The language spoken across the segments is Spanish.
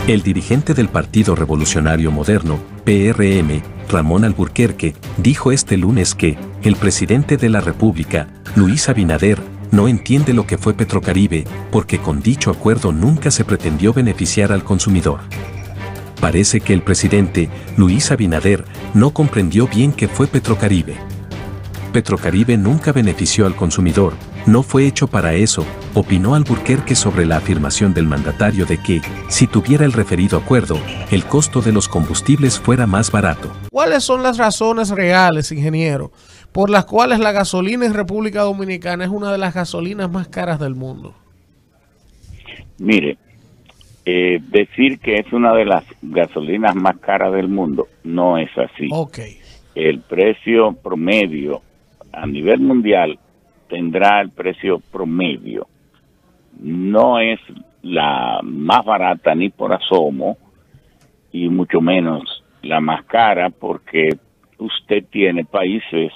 El dirigente del Partido Revolucionario Moderno, PRM, Ramón Alburquerque, dijo este lunes que el presidente de la República, Luis Abinader, no entiende lo que fue Petrocaribe, porque con dicho acuerdo nunca se pretendió beneficiar al consumidor. Parece que el presidente, Luis Abinader, no comprendió bien qué fue Petrocaribe. Petrocaribe nunca benefició al consumidor, no fue hecho para eso, opinó Alburquerque sobre la afirmación del mandatario de que, si tuviera el referido acuerdo, el costo de los combustibles fuera más barato. ¿Cuáles son las razones reales, ingeniero, por las cuales la gasolina en República Dominicana es una de las gasolinas más caras del mundo? Mire, decir que es una de las gasolinas más caras del mundo no es así. Okay. El precio promedio a nivel mundial tendrá el precio promedio. No es la más barata ni por asomo y mucho menos la más cara, porque usted tiene países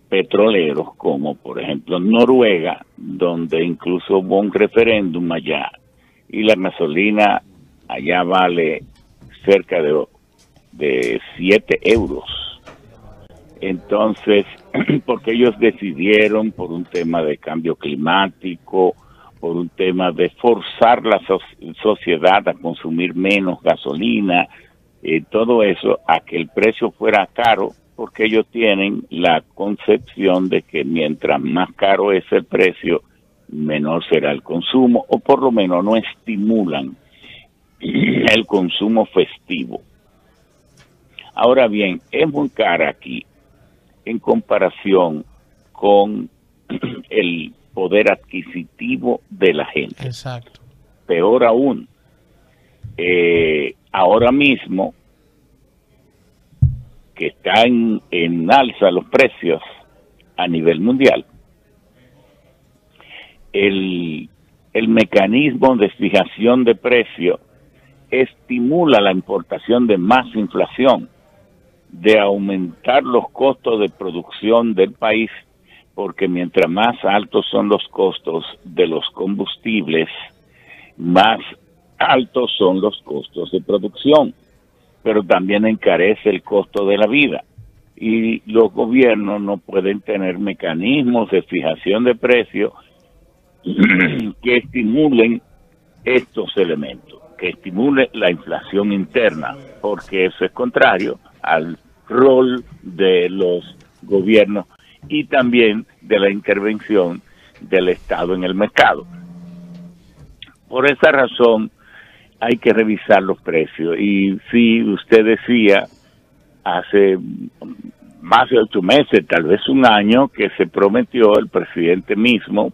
petroleros como por ejemplo Noruega, donde incluso hubo un referéndum allá y la gasolina allá vale cerca de 7 euros. Entonces, porque ellos decidieron por un tema de cambio climático, por un tema de forzar la sociedad a consumir menos gasolina, todo eso, a que el precio fuera caro, porque ellos tienen la concepción de que mientras más caro es el precio, menor será el consumo, o por lo menos no estimulan el consumo festivo. Ahora bien, es muy cara aquí en comparación con el poder adquisitivo de la gente. Exacto. Peor aún, ahora mismo que están en alza los precios a nivel mundial, el mecanismo de fijación de precio estimula la importación de más inflación, de aumentar los costos de producción del país, porque mientras más altos son los costos de los combustibles, más altos son los costos de producción, pero también encarece el costo de la vida. Y los gobiernos no pueden tener mecanismos de fijación de precios que estimulen estos elementos, que estimule la inflación interna, porque eso es contrario al rol de los gobiernos y también de la intervención del Estado en el mercado. Por esa razón hay que revisar los precios. Y si usted decía hace más de 8 meses, tal vez un año, que se prometió, el presidente mismo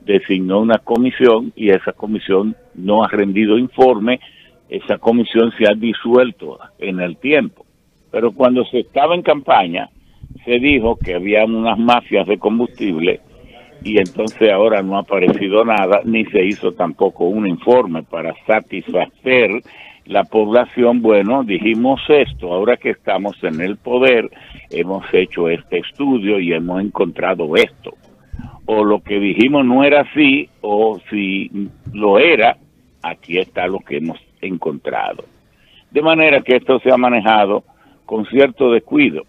designó una comisión y esa comisión no ha rendido informe, esa comisión se ha disuelto en el tiempo. Pero cuando se estaba en campaña, se dijo que había unas mafias de combustible y entonces ahora no ha aparecido nada, ni se hizo tampoco un informe para satisfacer la población. Bueno, dijimos esto, ahora que estamos en el poder, hemos hecho este estudio y hemos encontrado esto. O lo que dijimos no era así, o si lo era, aquí está lo que hemos encontrado. De manera que esto se ha manejado con cierto descuido,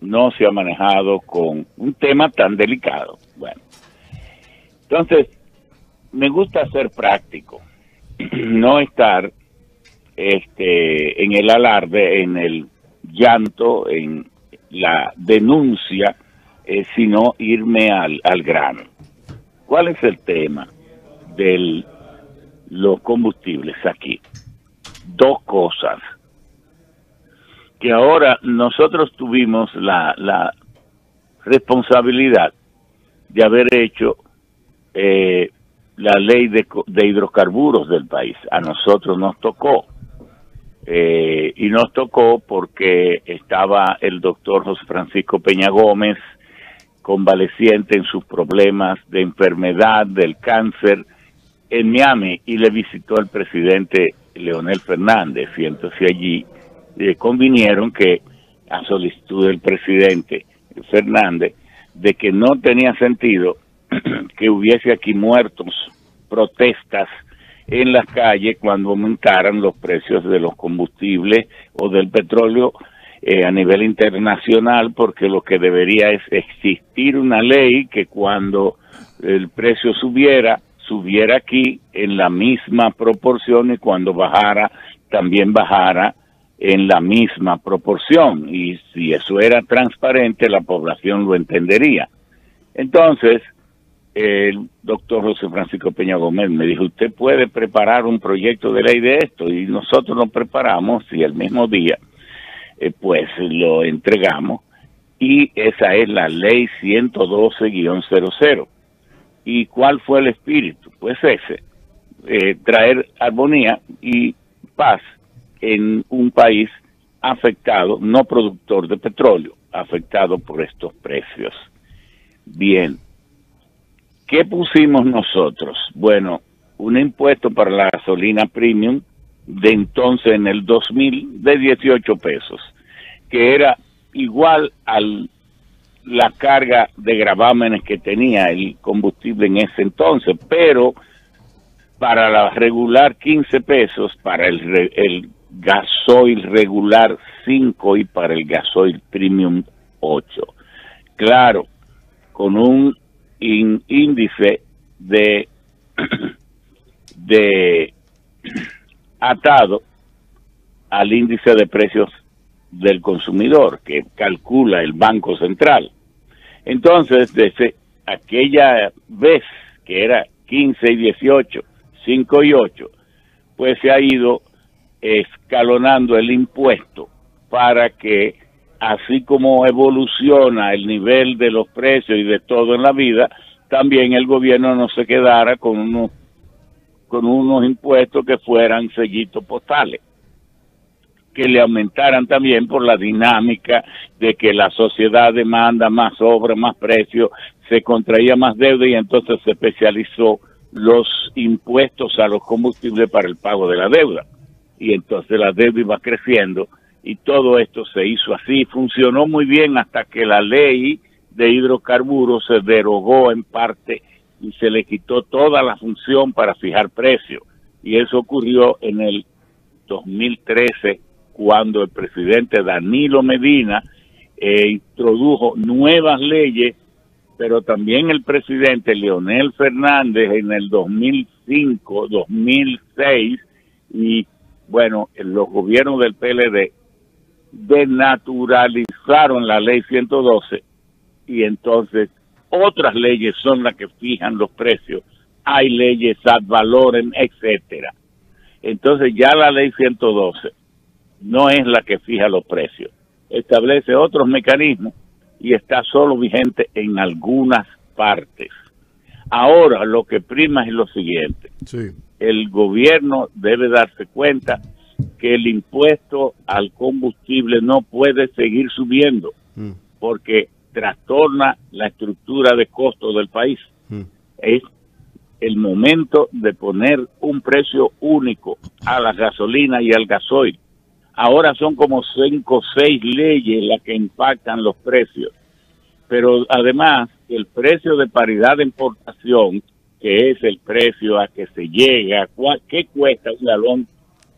no se ha manejado con un tema tan delicado. Bueno, entonces, me gusta ser práctico, no estar en el alarde, en el llanto, en la denuncia, sino irme al grano. ¿Cuál es el tema de los combustibles aquí? Dos cosas. Que ahora nosotros tuvimos la responsabilidad de haber hecho la ley de hidrocarburos del país. A nosotros nos tocó. Y nos tocó porque estaba el doctor José Francisco Peña Gómez, convaleciente en sus problemas de enfermedad, del cáncer, en Miami, y le visitó el presidente Leonel Fernández, y entonces allí convinieron que, a solicitud del presidente Fernández, de que no tenía sentido que hubiese aquí muertos, protestas en las calles cuando aumentaran los precios de los combustibles o del petróleo a nivel internacional, porque lo que debería es existir una ley que cuando el precio subiera aquí en la misma proporción, y cuando bajara, también bajara en la misma proporción. Y si eso era transparente, la población lo entendería. Entonces, el doctor José Francisco Peña Gómez me dijo, usted puede preparar un proyecto de ley de esto, y nosotros lo preparamos, y el mismo día pues lo entregamos, y esa es la ley 112-00. ¿Y cuál fue el espíritu? Pues ese, traer armonía y paz en un país afectado, no productor de petróleo, afectado por estos precios. Bien, ¿qué pusimos nosotros? Bueno, un impuesto para la gasolina premium de entonces en el 2000 de 18 pesos, que era igual a la carga de gravámenes que tenía el combustible en ese entonces, pero para la regular 15 pesos, para el gasoil regular 5 y para el gasoil premium 8. Claro, con un índice de atado al índice de precios del consumidor que calcula el Banco Central. Entonces, desde aquella vez que era 15 y 18, 5 y 8, pues se ha ido escalonando el impuesto para que, así como evoluciona el nivel de los precios y de todo en la vida, también el gobierno no se quedara con unos impuestos que fueran sellitos postales, que le aumentaran también por la dinámica de que la sociedad demanda más obra, más precio, se contraía más deuda, y entonces se especializó los impuestos a los combustibles para el pago de la deuda. Y entonces la deuda iba creciendo, y todo esto se hizo así. Funcionó muy bien hasta que la ley de hidrocarburos se derogó en parte y se le quitó toda la función para fijar precios. Y eso ocurrió en el 2013, cuando el presidente Danilo Medina introdujo nuevas leyes, pero también el presidente Leonel Fernández en el 2005, 2006, y bueno, los gobiernos del PLD desnaturalizaron la ley 112, y entonces otras leyes son las que fijan los precios. Hay leyes ad valorem, etcétera. Entonces ya la ley 112 no es la que fija los precios, establece otros mecanismos y está solo vigente en algunas partes. Ahora lo que prima es lo siguiente: sí, el gobierno debe darse cuenta que el impuesto al combustible no puede seguir subiendo, porque trastorna la estructura de costos del país. Es el momento de poner un precio único a la gasolina y al gasoil. Ahora son como 5 o 6 leyes las que impactan los precios, pero además el precio de paridad de importación, que es el precio a que se llega, ¿qué cuesta un galón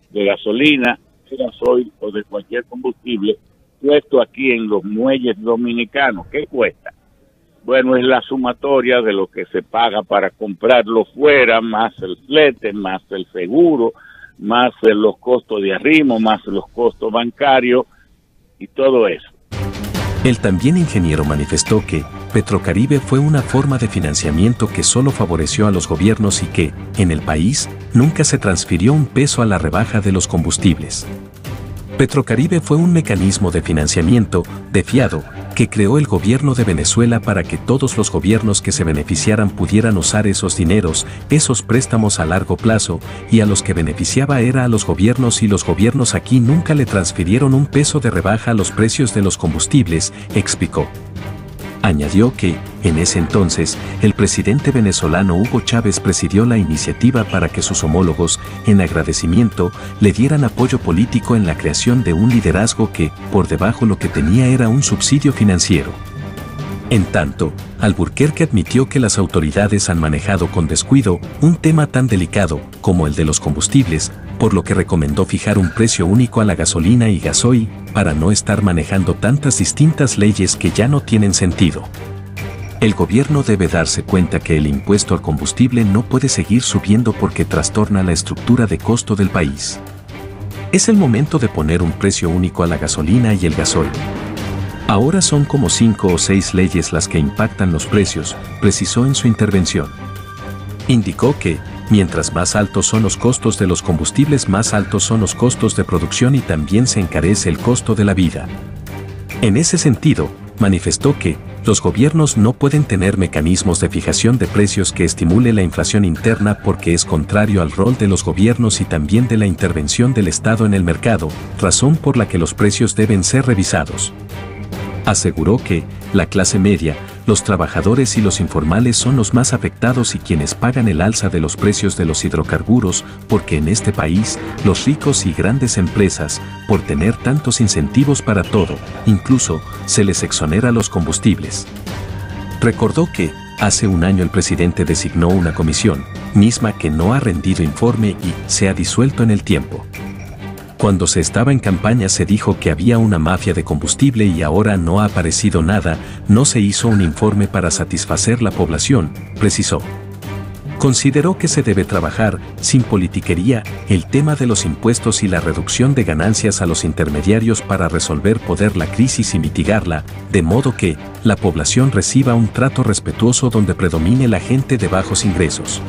de gasolina, de gasoil o de cualquier combustible puesto aquí en los muelles dominicanos? ¿Qué cuesta? Bueno, es la sumatoria de lo que se paga para comprarlo fuera, más el flete, más el seguro, más los costos de arrimo, más los costos bancarios y todo eso. El también ingeniero manifestó que Petrocaribe fue una forma de financiamiento que solo favoreció a los gobiernos y que, en el país, nunca se transfirió un peso a la rebaja de los combustibles. Petrocaribe fue un mecanismo de financiamiento, de fiado, que creó el gobierno de Venezuela para que todos los gobiernos que se beneficiaran pudieran usar esos dineros, esos préstamos a largo plazo, y a los que beneficiaba era a los gobiernos, y los gobiernos aquí nunca le transfirieron un peso de rebaja a los precios de los combustibles, explicó. Añadió que, en ese entonces, el presidente venezolano Hugo Chávez presidió la iniciativa para que sus homólogos, en agradecimiento, le dieran apoyo político en la creación de un liderazgo que, por debajo lo que tenía era un subsidio financiero. En tanto, Alburquerque admitió que las autoridades han manejado con descuido un tema tan delicado como el de los combustibles, por lo que recomendó fijar un precio único a la gasolina y gasoil para no estar manejando tantas distintas leyes que ya no tienen sentido. El gobierno debe darse cuenta que el impuesto al combustible no puede seguir subiendo porque trastorna la estructura de costo del país. Es el momento de poner un precio único a la gasolina y el gasoil. Ahora son como 5 o 6 leyes las que impactan los precios, precisó en su intervención. Indicó que, mientras más altos son los costos de los combustibles, más altos son los costos de producción y también se encarece el costo de la vida. En ese sentido, manifestó que los gobiernos no pueden tener mecanismos de fijación de precios que estimule la inflación interna porque es contrario al rol de los gobiernos y también de la intervención del Estado en el mercado, razón por la que los precios deben ser revisados. Aseguró que la clase media, los trabajadores y los informales son los más afectados y quienes pagan el alza de los precios de los hidrocarburos, porque en este país, los ricos y grandes empresas, por tener tantos incentivos para todo, incluso se les exonera los combustibles. Recordó que, hace un año el presidente designó una comisión, misma que no ha rendido informe y se ha disuelto en el tiempo. Cuando se estaba en campaña se dijo que había una mafia de combustible y ahora no ha aparecido nada, no se hizo un informe para satisfacer la población, precisó. Consideró que se debe trabajar, sin politiquería, el tema de los impuestos y la reducción de ganancias a los intermediarios para resolver la crisis y mitigarla, de modo que la población reciba un trato respetuoso donde predomine la gente de bajos ingresos.